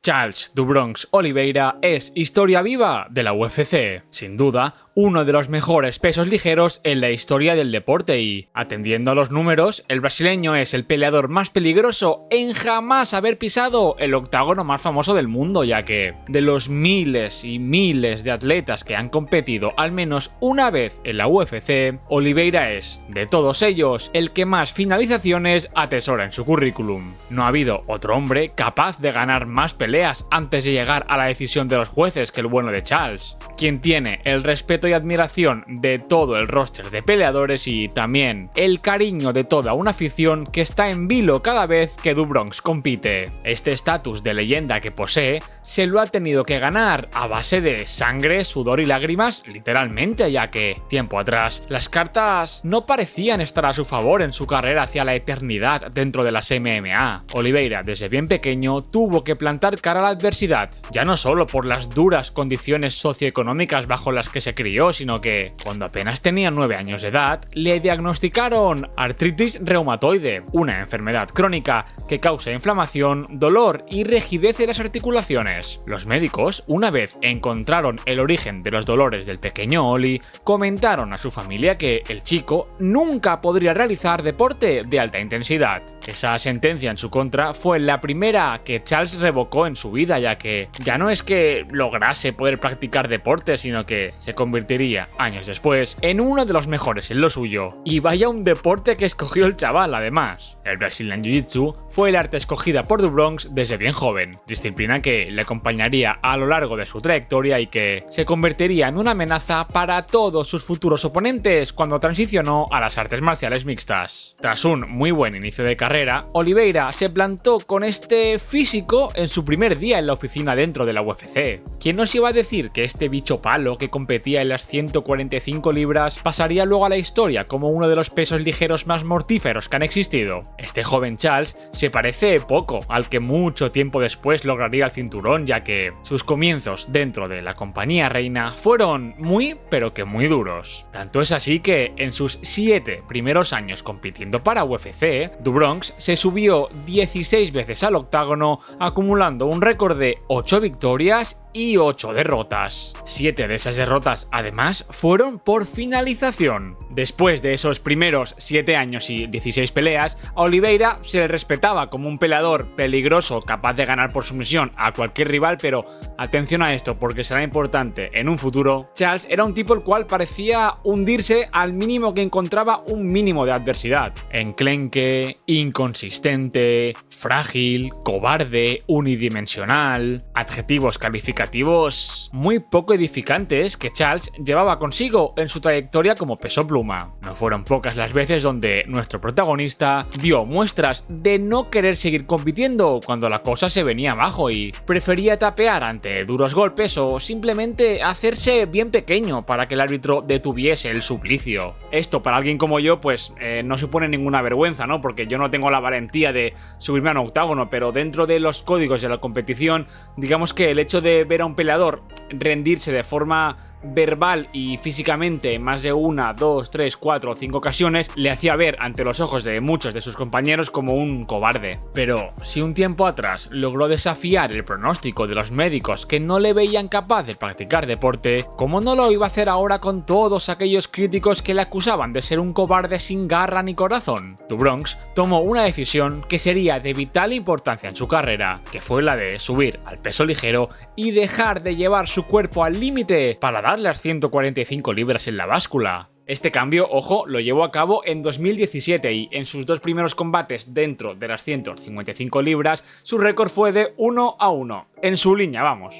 Charles do Bronx Oliveira es historia viva de la UFC, sin duda uno de los mejores pesos ligeros en la historia del deporte y, atendiendo a los números, el brasileño es el peleador más peligroso en jamás haber pisado el octágono más famoso del mundo, ya que de los miles y miles de atletas que han competido al menos una vez en la UFC, Oliveira es, de todos ellos, el que más finalizaciones atesora en su currículum. No ha habido otro hombre capaz de ganar más peleas antes de llegar a la decisión de los jueces que el bueno de Charles, quien tiene el respeto y admiración de todo el roster de peleadores y también el cariño de toda una afición que está en vilo cada vez que do Bronx compite. Este estatus de leyenda que posee se lo ha tenido que ganar a base de sangre, sudor y lágrimas, literalmente, ya que tiempo atrás las cartas no parecían estar a su favor en su carrera hacia la eternidad dentro de las MMA. Oliveira desde bien pequeño tuvo que plantar cara a la adversidad, ya no solo por las duras condiciones socioeconómicas bajo las que se crió, sino que cuando apenas tenía 9 años de edad le diagnosticaron artritis reumatoide, una enfermedad crónica que causa inflamación, dolor y rigidez en las articulaciones. Los médicos, una vez encontraron el origen de los dolores del pequeño Oli, comentaron a su familia que el chico nunca podría realizar deporte de alta intensidad. Esa sentencia en su contra fue la primera que Charles revocó en su vida, ya que ya no es que lograse poder practicar deporte, sino que se convertiría años después en uno de los mejores en lo suyo. Y vaya un deporte que escogió el chaval, además. El Brazilian Jiu-Jitsu fue el arte escogida por do Bronx desde bien joven, disciplina que le acompañaría a lo largo de su trayectoria y que se convertiría en una amenaza para todos sus futuros oponentes cuando transicionó a las artes marciales mixtas. Tras un muy buen inicio de carrera, Oliveira se plantó con este físico en su primer día en la oficina dentro de la UFC. ¿Quién nos iba a decir que este bicho palo que competía en las 145 libras pasaría luego a la historia como uno de los pesos ligeros más mortíferos que han existido? Este joven Charles se parece poco al que mucho tiempo después lograría el cinturón, ya que sus comienzos dentro de la compañía reina fueron muy pero que muy duros. Tanto es así que en sus 7 primeros años compitiendo para UFC, do Bronx se subió 16 veces al octágono, acumulando un récord de 8 victorias y 8 derrotas. 7 de esas derrotas, además, fueron por finalización. Después de esos primeros 7 años y 16 peleas, a Oliveira se le respetaba como un peleador peligroso capaz de ganar por sumisión a cualquier rival, pero atención a esto porque será importante en un futuro. Charles era un tipo el cual parecía hundirse al mínimo que encontraba un mínimo de adversidad. Enclenque, inconsistente, frágil, cobarde, unidimensional, adjetivos calificativos muy poco edificantes que Charles llevaba consigo en su trayectoria como peso pluma. No fueron pocas las veces donde nuestro protagonista dio muestras de no querer seguir compitiendo cuando la cosa se venía abajo y prefería tapear ante duros golpes o simplemente hacerse bien pequeño para que el árbitro detuviese el suplicio. Esto para alguien como yo pues no supone ninguna vergüenza, ¿no? Porque yo no tengo la valentía de subirme a un octágono, pero dentro de los códigos de la competición, digamos que el hecho de ver a un peleador rendirse de forma verbal y físicamente en más de 1, 2, 3, 4 o 5 ocasiones le hacía ver ante los ojos de muchos de sus compañeros como un cobarde. Pero si un tiempo atrás logró desafiar el pronóstico de los médicos que no le veían capaz de practicar deporte, ¿cómo no lo iba a hacer ahora con todos aquellos críticos que le acusaban de ser un cobarde sin garra ni corazón? Do Bronx tomó una decisión que sería de vital importancia en su carrera, que fue la de subir al peso ligero y dejar de llevar su cuerpo al límite para dar las 145 libras en la báscula. Este cambio, ojo, lo llevó a cabo en 2017 y en sus 2 primeros combates dentro de las 155 libras, su récord fue de 1-1, en su línea, vamos.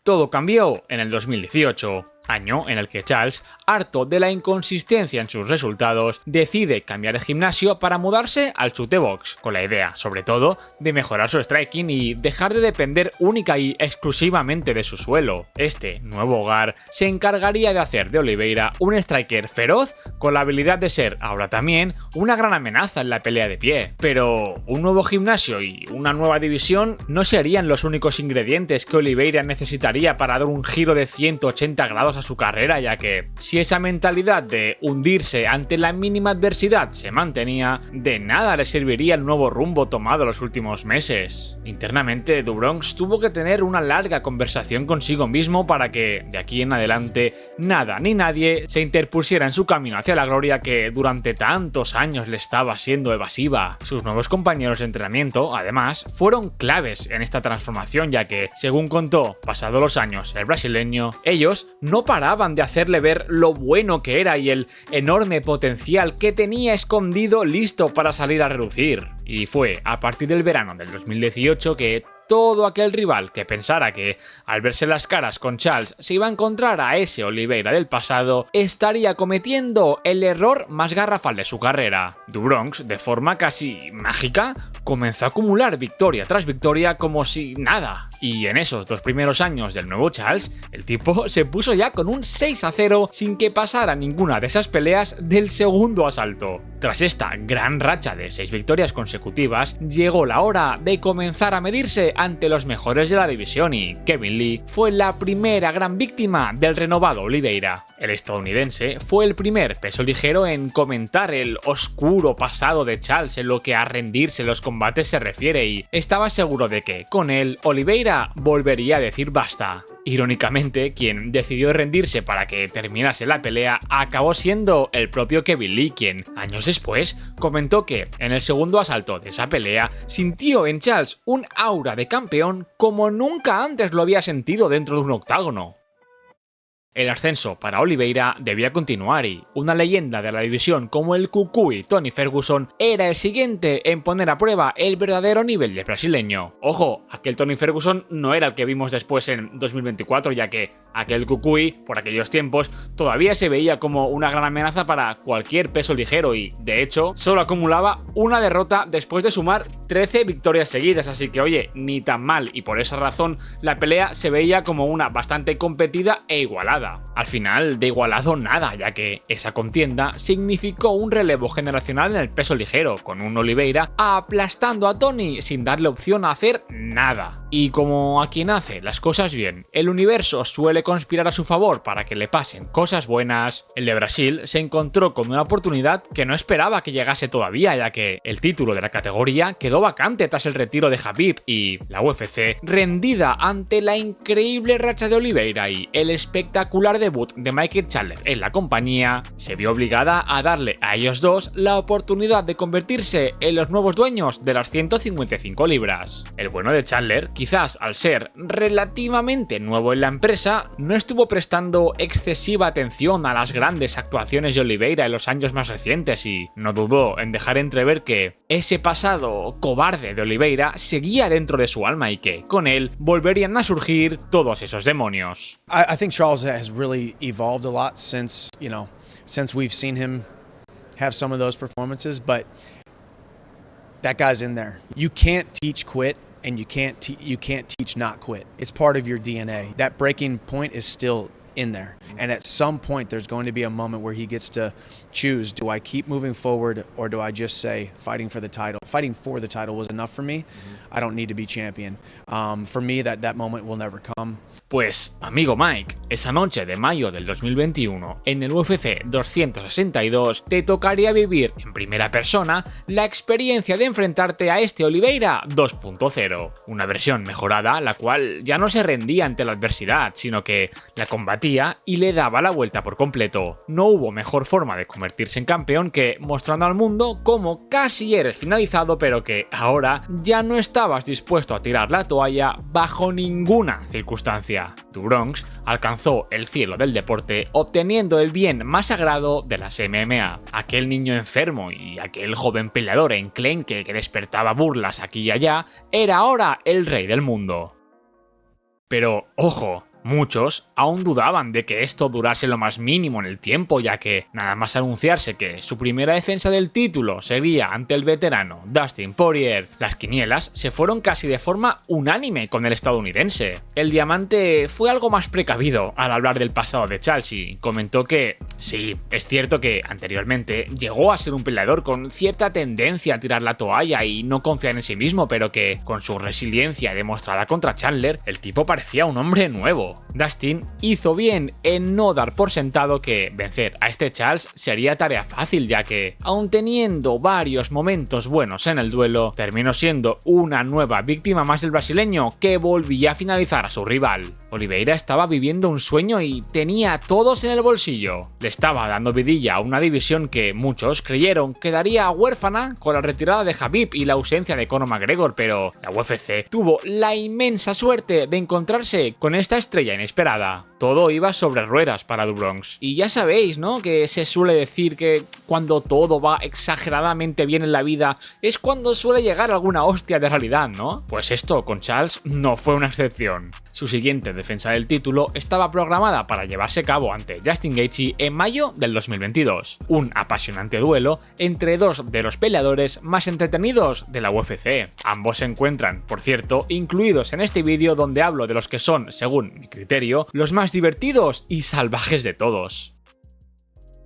Todo cambió en el 2018. Año en el que Charles, harto de la inconsistencia en sus resultados, decide cambiar de gimnasio para mudarse al Chute Box, con la idea, sobre todo, de mejorar su striking y dejar de depender única y exclusivamente de su suelo. Este nuevo hogar se encargaría de hacer de Oliveira un striker feroz con la habilidad de ser, ahora también, una gran amenaza en la pelea de pie. Pero un nuevo gimnasio y una nueva división no serían los únicos ingredientes que Oliveira necesitaría para dar un giro de 180 grados limitados a su carrera, ya que si esa mentalidad de hundirse ante la mínima adversidad se mantenía, de nada le serviría el nuevo rumbo tomado los últimos meses. Internamente, Do Bronx tuvo que tener una larga conversación consigo mismo para que, de aquí en adelante, nada ni nadie se interpusiera en su camino hacia la gloria que durante tantos años le estaba siendo evasiva. Sus nuevos compañeros de entrenamiento, además, fueron claves en esta transformación, ya que, según contó, pasados los años, el brasileño, ellos no paraban de hacerle ver lo bueno que era y el enorme potencial que tenía escondido listo para salir a relucir. Y fue a partir del verano del 2018 que todo aquel rival que pensara que, al verse las caras con Charles, se iba a encontrar a ese Oliveira del pasado, estaría cometiendo el error más garrafal de su carrera. Do Bronx, de forma casi mágica, comenzó a acumular victoria tras victoria como si nada. Y en esos 2 primeros años del nuevo Charles, el tipo se puso ya con un 6-0 sin que pasara ninguna de esas peleas del segundo asalto. Tras esta gran racha de 6 victorias consecutivas, llegó la hora de comenzar a medirse ante los mejores de la división y Kevin Lee fue la primera gran víctima del renovado Oliveira. El estadounidense fue el primer peso ligero en comentar el oscuro pasado de Charles en lo que a rendirse en los combates se refiere y estaba seguro de que, con él, Oliveira volvería a decir basta. Irónicamente, quien decidió rendirse para que terminase la pelea acabó siendo el propio Kevin Lee, quien, años después, comentó que, en el segundo asalto de esa pelea, sintió en Charles un aura de campeón como nunca antes lo había sentido dentro de un octágono. El ascenso para Oliveira debía continuar y una leyenda de la división como el Cucuy Tony Ferguson era el siguiente en poner a prueba el verdadero nivel del brasileño. Ojo, aquel Tony Ferguson no era el que vimos después en 2024, ya que aquel Cucuy, por aquellos tiempos, todavía se veía como una gran amenaza para cualquier peso ligero y, de hecho, solo acumulaba una derrota después de sumar 13 victorias seguidas, así que oye, ni tan mal, y por esa razón la pelea se veía como una bastante competida e igualada. Al final, de igualado nada, ya que esa contienda significó un relevo generacional en el peso ligero, con un Oliveira aplastando a Tony sin darle opción a hacer nada. Y como a quien hace las cosas bien, el universo suele conspirar a su favor para que le pasen cosas buenas, el de Brasil se encontró con una oportunidad que no esperaba que llegase todavía, ya que el título de la categoría quedó vacante tras el retiro de Khabib y la UFC, rendida ante la increíble racha de Oliveira y el espectacular debut de Michael Chandler en la compañía, se vio obligada a darle a ellos dos la oportunidad de convertirse en los nuevos dueños de las 155 libras. El bueno de Chandler, quizás al ser relativamente nuevo en la empresa, no estuvo prestando excesiva atención a las grandes actuaciones de Oliveira en los años más recientes y no dudó en dejar entrever que ese pasado cobarde de Oliveira seguía dentro de su alma y que, con él, volverían a surgir todos esos demonios. I think Charles has really evolved a lot since we've seen him have some of those performances, but that guy's in there. You can't teach quit and you can't teach not quit. It's part of your DNA. That breaking point is still in there. And at some point there's going to be a moment where he gets to choose, do I keep moving forward or do I just say fighting for the title? Fighting for the title was enough for me. I don't need to be champion. For me that moment will never come. Pues, amigo Mike, esa noche de mayo del 2021, en el UFC 262, te tocaría vivir en primera persona la experiencia de enfrentarte a este Oliveira 2.0, una versión mejorada la cual ya no se rendía ante la adversidad, sino que la combatía y le daba la vuelta por completo. No hubo mejor forma de convertirse en campeón que mostrando al mundo cómo casi eres finalizado, pero que ahora ya no estabas dispuesto a tirar la toalla bajo ninguna circunstancia. Do Bronx alcanzó el cielo del deporte obteniendo el bien más sagrado de las MMA. Aquel niño enfermo y aquel joven peleador enclenque que despertaba burlas aquí y allá era ahora el rey del mundo. Pero, ojo, muchos aún dudaban de que esto durase lo más mínimo en el tiempo, ya que nada más anunciarse que su primera defensa del título sería ante el veterano Dustin Poirier, las quinielas se fueron casi de forma unánime con el estadounidense. El diamante fue algo más precavido al hablar del pasado de Charles y comentó que sí, es cierto que anteriormente llegó a ser un peleador con cierta tendencia a tirar la toalla y no confiar en sí mismo, pero que con su resiliencia demostrada contra Chandler, el tipo parecía un hombre nuevo. pero Dustin hizo bien en no dar por sentado que vencer a este Charles sería tarea fácil, ya que, aun teniendo varios momentos buenos en el duelo, terminó siendo una nueva víctima más del brasileño que volvía a finalizar a su rival. Oliveira estaba viviendo un sueño y tenía a todos en el bolsillo. Le estaba dando vidilla a una división que muchos creyeron quedaría huérfana con la retirada de Khabib y la ausencia de Conor McGregor, pero la UFC tuvo la inmensa suerte de encontrarse con esta estrella inesperada. Todo iba sobre ruedas para Do Bronx. Y ya sabéis, ¿no?, que se suele decir que cuando todo va exageradamente bien en la vida es cuando suele llegar alguna hostia de realidad, ¿no? Pues esto con Charles no fue una excepción. Su siguiente defensa del título estaba programada para llevarse a cabo ante Justin Gaethje en mayo del 2022. Un apasionante duelo entre dos de los peleadores más entretenidos de la UFC. Ambos se encuentran, por cierto, incluidos en este vídeo donde hablo de los que son, según mi criterio, los más divertidos y salvajes de todos.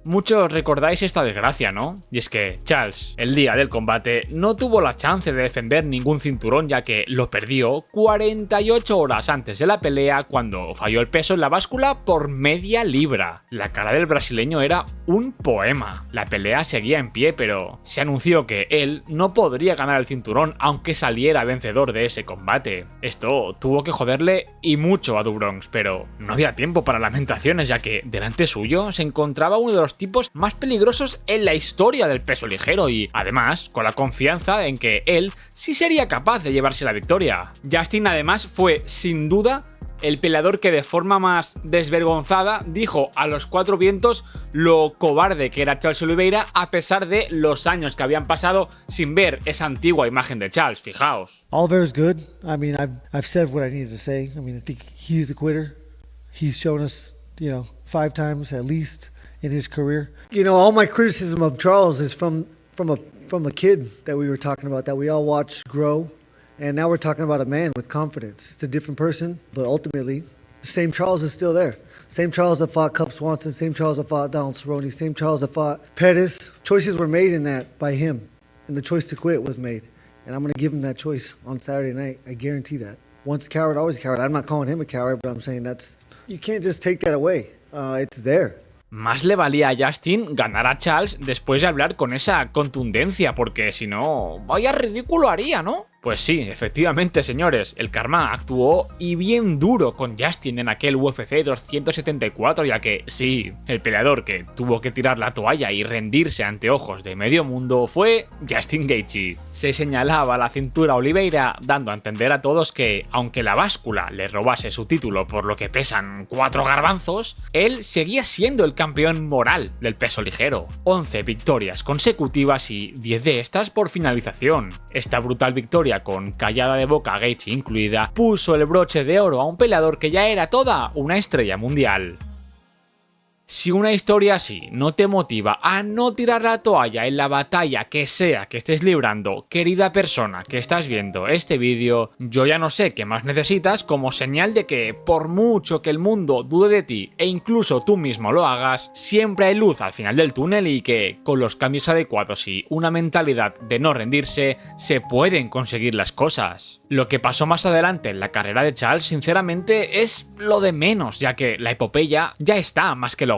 Muchos recordáis esta desgracia, ¿no? Y es que Charles, el día del combate, no tuvo la chance de defender ningún cinturón, ya que lo perdió 48 horas antes de la pelea cuando falló el peso en la báscula por media libra. La cara del brasileño era un poema. La pelea seguía en pie, pero se anunció que él no podría ganar el cinturón aunque saliera vencedor de ese combate. Esto tuvo que joderle y mucho a Do Bronx, pero no había tiempo para lamentaciones, ya que delante suyo se encontraba uno de los tipos más peligrosos en la historia del peso ligero y, además, con la confianza en que él sí sería capaz de llevarse la victoria. Justin, además, fue, sin duda, el peleador que de forma más desvergonzada dijo a los cuatro vientos lo cobarde que era Charles Oliveira, a pesar de los años que habían pasado sin ver esa antigua imagen de Charles, fijaos. Oliveira's good. I mean, I've said what I needed to say. I mean, I think he's a quitter. He's shown us, 5 times at least in his career. All my criticism of Charles is from a kid that we were talking about, that we all watched grow, and now we're talking about a man with confidence. It's a different person, but ultimately, the same Charles is still there. Same Charles that fought Cub Swanson, same Charles that fought Donald Cerrone, same Charles that fought Pettis. Choices were made in that by him, and the choice to quit was made. And I'm going to give him that choice on Saturday night. I guarantee that. Once a coward, always a coward. I'm not calling him a coward, but I'm saying you can't just take that away. It's there. Más le valía a Justin ganar a Charles después de hablar con esa contundencia, porque si no, vaya ridículo haría, ¿no? Pues sí, efectivamente, señores, el karma actuó y bien duro con Justin en aquel UFC 274, ya que sí, el peleador que tuvo que tirar la toalla y rendirse ante ojos de medio mundo fue Justin Gaethje. Se señalaba la cintura a Oliveira, dando a entender a todos que, aunque la báscula le robase su título por lo que pesan 4 garbanzos, él seguía siendo el campeón moral del peso ligero. 11 victorias consecutivas y 10 de estas por finalización. Esta brutal victoria, con callada de boca Gaethje incluida, puso el broche de oro a un peleador que ya era toda una estrella mundial. Si una historia así no te motiva a no tirar la toalla en la batalla que sea que estés librando, querida persona que estás viendo este vídeo, yo ya no sé qué más necesitas como señal de que, por mucho que el mundo dude de ti e incluso tú mismo lo hagas, siempre hay luz al final del túnel y que, con los cambios adecuados y una mentalidad de no rendirse, se pueden conseguir las cosas. Lo que pasó más adelante en la carrera de Charles, sinceramente, es lo de menos, ya que la epopeya ya está más que lograda.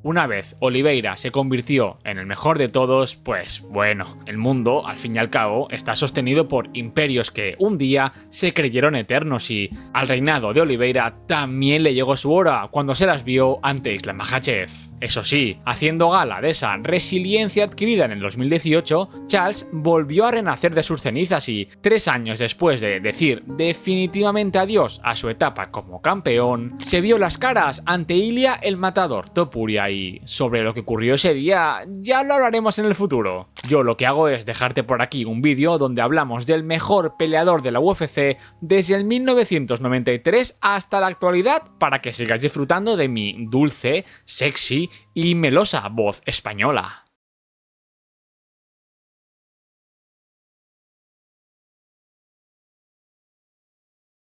Una vez Oliveira se convirtió en el mejor de todos, pues bueno, el mundo, al fin y al cabo, está sostenido por imperios que un día se creyeron eternos y al reinado de Oliveira también le llegó su hora cuando se las vio ante Islam Makhachev. Eso sí, haciendo gala de esa resiliencia adquirida en el 2018, Charles volvió a renacer de sus cenizas y 3 años después de decir definitivamente adiós a su etapa como campeón, se vio las caras ante Ilia el Matador Topuria y sobre lo que ocurrió ese día ya lo hablaremos en el futuro. Yo lo que hago es dejarte por aquí un vídeo donde hablamos del mejor peleador de la UFC desde el 1993 hasta la actualidad para que sigas disfrutando de mi dulce, sexy y melosa voz española.